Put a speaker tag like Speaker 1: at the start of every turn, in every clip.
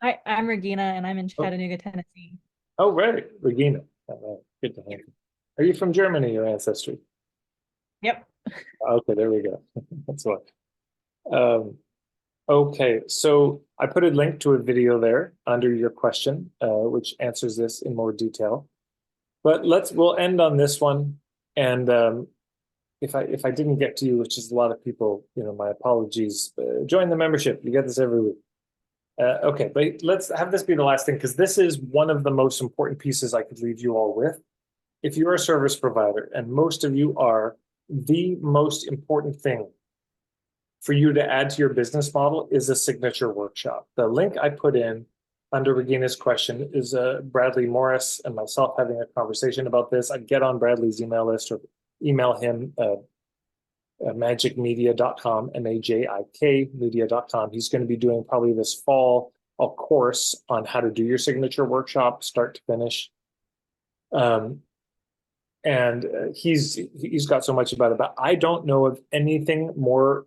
Speaker 1: Hi, I'm Regina, and I'm in
Speaker 2: Oh,
Speaker 1: Chattanooga, Tennessee.
Speaker 2: oh, right, Regina. Good to have you. Are you from Germany, your ancestry?
Speaker 1: Yep.
Speaker 2: Okay, there we go. That's what. Um, okay, so I put a link to a video there under your question, which answers this in more detail. But we'll end on this one. And if I didn't get to you, which is a lot of people, my apologies. Join the membership. You get this every week. Okay, but let's have this be the last thing because this is one of the most important pieces I could leave you all with. If you're a service provider, and most of you are, the most important thing for you to add to your business model is a signature workshop. The link I put in under Regina's question is Bradley Morris and myself having a conversation about this. I get on Bradley's email list or email him magicmedia.com, MAJIK media.com. He's going to be doing probably this fall a course on how to do your signature workshop, start to finish. And he's got so much about it, but I don't know of anything more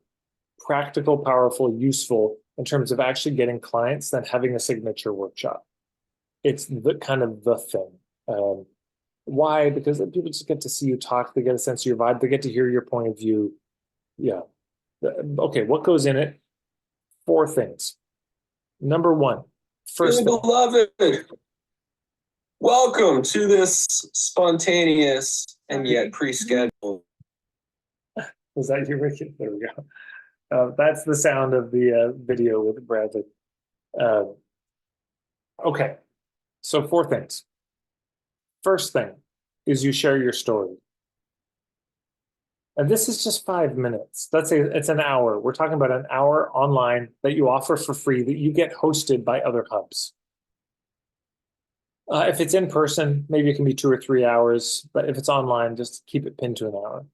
Speaker 2: practical, powerful, useful in terms of actually getting clients than having a signature workshop. It's the kind of the thing. Why? Because people just get to see you talk, they get a sense of your vibe, they get to hear your point of view. Yeah. Okay, what goes in it? Four things. Number one, first
Speaker 3: Dearly
Speaker 2: thing.
Speaker 3: beloved, welcome to this spontaneous and yet pre-scheduled.
Speaker 2: Was that you, Ricky? There we go. That's the sound of the video with Bradley. Uh, okay, so four things. First thing is you share your story. And this is just 5 minutes. Let's say it's an hour. We're talking about an hour online that you offer for free that you get hosted by other hubs. If it's in person, maybe it can be 2 or 3 hours, but if it's online, just keep it pinned to an hour.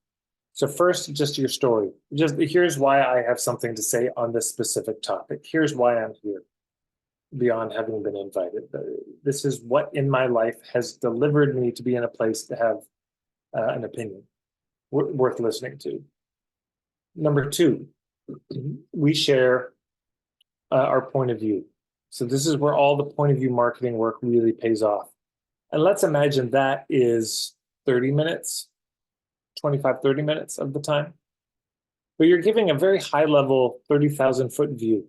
Speaker 2: So first, just your story. Just here's why I have something to say on this specific topic. Here's why I'm here, beyond having been invited. This is what in my life has delivered me to be in a place to have an opinion worth listening to. Number two, we share our point of view. So this is where all the point of view marketing work really pays off. And let's imagine that is 30 minutes, 25, 30 minutes of the time. But you're giving a very high level 30,000 foot view.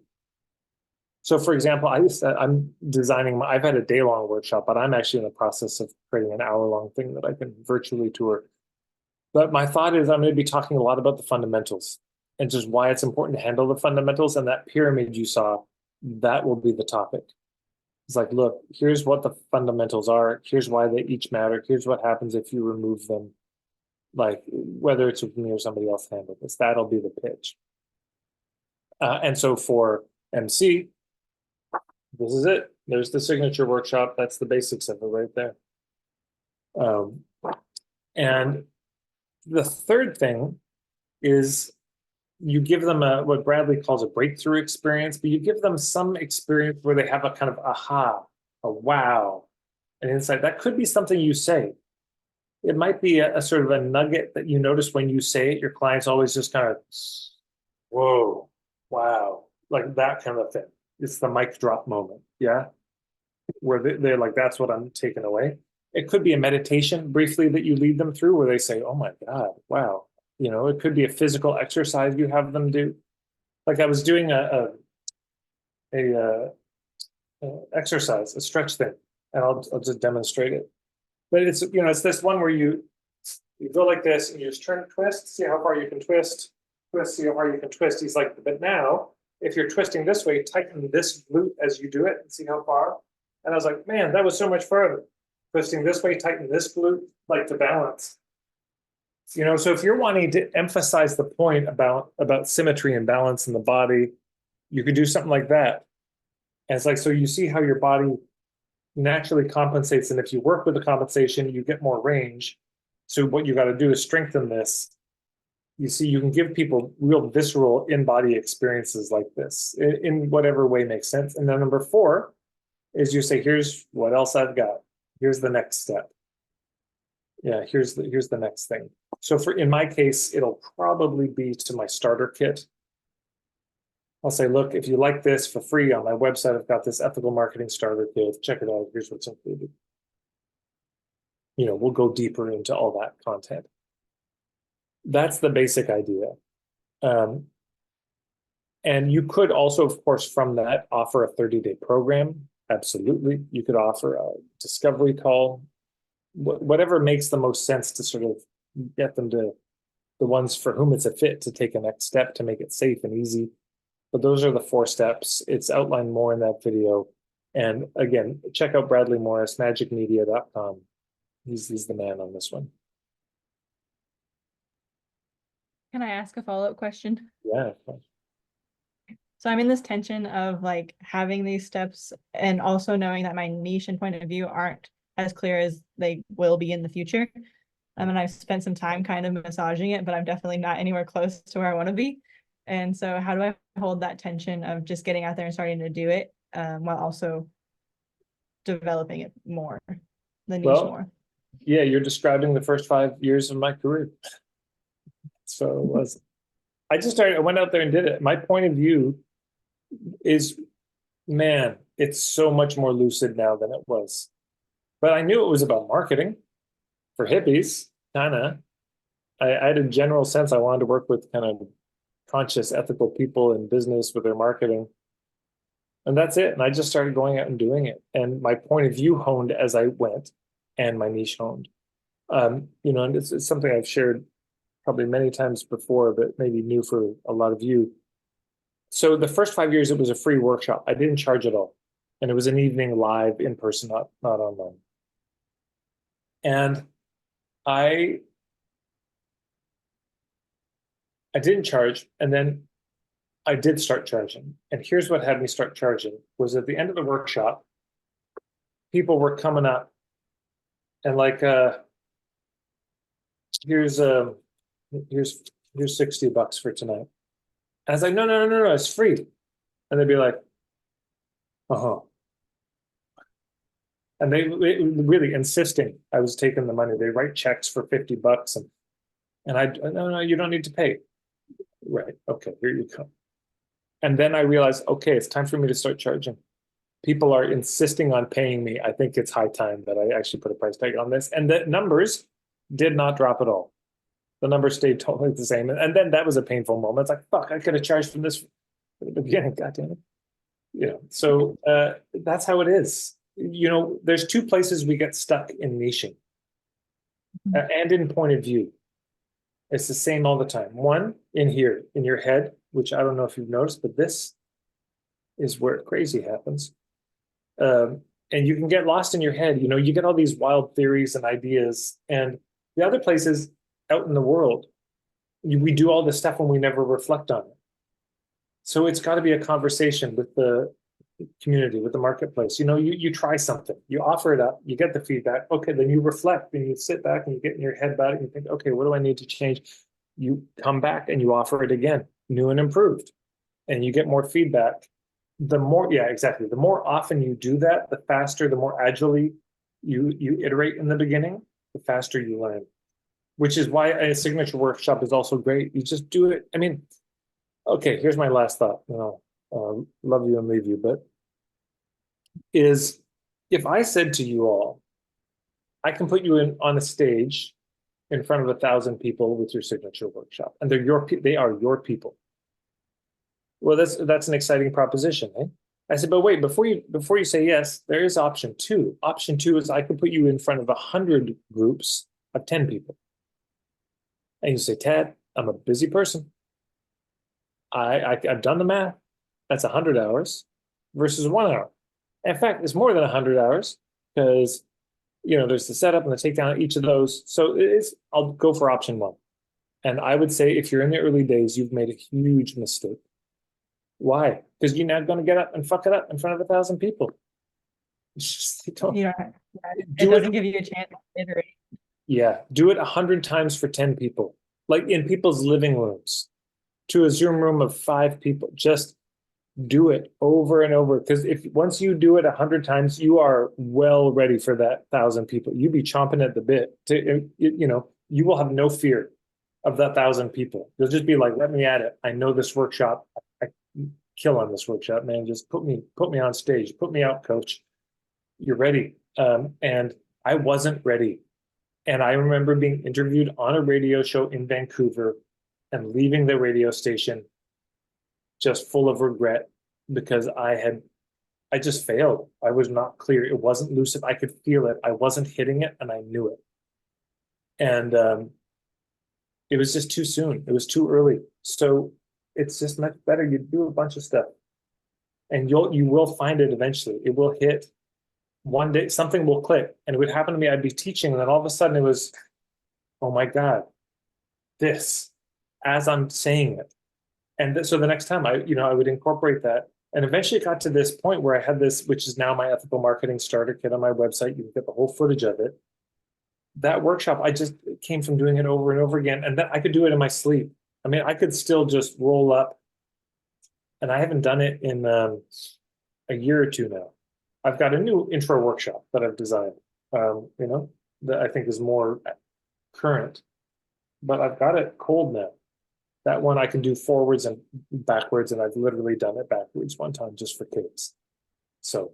Speaker 2: So for example, I'm designing, I've had a day long workshop, but I'm actually in the process of creating an hour long thing that I can virtually tour. But my thought is I'm going to be talking a lot about the fundamentals and just why it's important to handle the fundamentals. And that pyramid you saw, that will be the topic. It's like, look, here's what the fundamentals are. Here's why they each matter. Here's what happens if you remove them. Like whether it's with me or somebody else handle this, that'll be the pitch. And so for MC, this is it. There's the signature workshop. That's the basics of it right there. And the third thing is you give them what Bradley calls a breakthrough experience, but you give them some experience where they have a kind of aha, a wow, an insight. That could be something you say. It might be a sort of a nugget that you notice when you say it. Your clients always just kind of, whoa, wow, like that kind of thing. It's the mic drop moment. Yeah. Where they're like, that's what I'm taking away. It could be a meditation briefly that you lead them through where they say, oh my God, wow. It could be a physical exercise you have them do. Like I was doing a exercise, a stretch thing, and I'll just demonstrate it. But it's this one where you go like this and you just turn, twist, see how far you can twist, see how far you can twist. He's like, but now if you're twisting this way, tighten this glute as you do it and see how far. And I was like, man, that was so much further. Twisting this way, tighten this glute, like to balance. So if you're wanting to emphasize the point about symmetry and balance in the body, you could do something like that. And it's like, so you see how your body naturally compensates. And if you work with the compensation, you get more range. So what you got to do is strengthen this. You see, you can give people real visceral in-body experiences like this in whatever way makes sense. And then number four is you say, here's what else I've got. Here's the next step. Yeah, here's the next thing. So in my case, it'll probably be to my starter kit. I'll say, look, if you like this for free on my website, I've got this ethical marketing starter kit. Check it out. Here's what's included. We'll go deeper into all that content. That's the basic idea. And you could also, of course, from that offer a 30-day program. Absolutely. You could offer a discovery call, whatever makes the most sense to sort of get them to the ones for whom it's a fit to take a next step to make it safe and easy. But those are the 4 steps. It's outlined more in that video. And again, check out Bradley Morris, magicmedia.com. He's the man on this one.
Speaker 1: Can I ask a follow-up question?
Speaker 2: Yeah.
Speaker 1: So I'm in this tension of like having these steps and also knowing that my niche and point of view aren't as clear as they will be in the future. And I've spent some time kind of massaging it, but I'm definitely not anywhere close to where I want to be. And so how do I hold that tension of just getting out there and starting to do it while also developing it more, the niche more?
Speaker 2: Yeah, you're describing the first 5 years of my career. So it was. I went out there and did it. My point of view is, man, it's so much more lucid now than it was. But I knew it was about marketing for hippies, kind of. I had a general sense I wanted to work with kind of conscious, ethical people in business with their marketing. And that's it. And I just started going out and doing it. And my point of view honed as I went, and my niche honed. And it's something I've shared probably many times before, but maybe new for a lot of you. So the first 5 years, it was a free workshop. I didn't charge at all. And it was an evening live in person, not online. And I didn't charge. And then I did start charging. And here's what had me start charging was at the end of the workshop, people were coming up and like, here's $60 for tonight. And I was like, no, it's free. And they'd be like, uh-huh. And they really insisting I was taking the money. They write checks for $50 and I no, you don't need to pay. Right. Okay, here you go. And then I realized, okay, it's time for me to start charging. People are insisting on paying me. I think it's high time that I actually put a price tag on this. And the numbers did not drop at all. The numbers stayed totally the same. And then that was a painful moment. It's like, fuck, I could have charged from this at the beginning. God damn it. So that's how it is. There's 2 places we get stuck in niching and in point of view. It's the same all the time. One, in here, in your head, which I don't know if you've noticed, but this is where crazy happens. And you can get lost in your head. You get all these wild theories and ideas. And the other place is out in the world. We do all this stuff when we never reflect on it. So it's got to be a conversation with the community, with the marketplace. You try something, you offer it up, you get the feedback. Okay, then you reflect and you sit back and you get in your head about it and you think, okay, what do I need to change? You come back and you offer it again, new and improved, and you get more feedback. The more, yeah, exactly. The more often you do that, the faster, the more agilely you iterate in the beginning, the faster you learn. Which is why a signature workshop is also great. You just do it. I mean, okay, here's my last thought. Love you and leave you, but is if I said to you all, I can put you on a stage in front of 1,000 people with your signature workshop, and they are your people. Well, that's an exciting proposition, eh? I said, but wait, before you say yes, there is option 2. Option 2 is I can put you in front of 100 groups of 10 people. And you say, Tad, I'm a busy person. I've done the math. That's 100 hours versus 1 hour. In fact, it's more than 100 hours because, there's the setup and the takedown of each of those. So I'll go for option 1. And I would say if you're in the early days, you've made a huge mistake. Why? Because you're not going to get up and fuck it up in front of 1,000 people. It's just,
Speaker 1: It doesn't give you a chance to iterate.
Speaker 2: Yeah, do it 100 times for 10 people, like in people's living rooms, to a Zoom room of 5 people. Just do it over and over, because once you do it 100 times, you are well ready for that 1,000 people. You'd be chomping at the bit to, you will have no fear of that 1,000 people. You'll just be like, let me at it. I know this workshop. kill on this workshop, man. Just put me on stage, put me out, coach. You're ready. And I wasn't ready. And I remember being interviewed on a radio show in Vancouver and leaving the radio station just full of regret because I just failed. I was not clear. It wasn't lucid. I could feel it. I wasn't hitting it and I knew it. And it was just too soon. It was too early. So it's just much better. You do a bunch of stuff and you will find it eventually. It will hit. One day something will click, and it would happen to me. I'd be teaching, and then all of a sudden it was, oh my God, this, as I'm saying it. And so the next time I would incorporate that. And eventually it got to this point where I had this, which is now my ethical marketing starter kit on my website. You can get the whole footage of it. That workshop, it came from doing it over and over again. And then I could do it in my sleep. I mean, I could still just roll up, and I haven't done it in a year or two now. I've got a new intro workshop that I've designed, that I think is more current, but I've got it cold now. That one I can do forwards and backwards, and I've literally done it backwards one time just for kids. So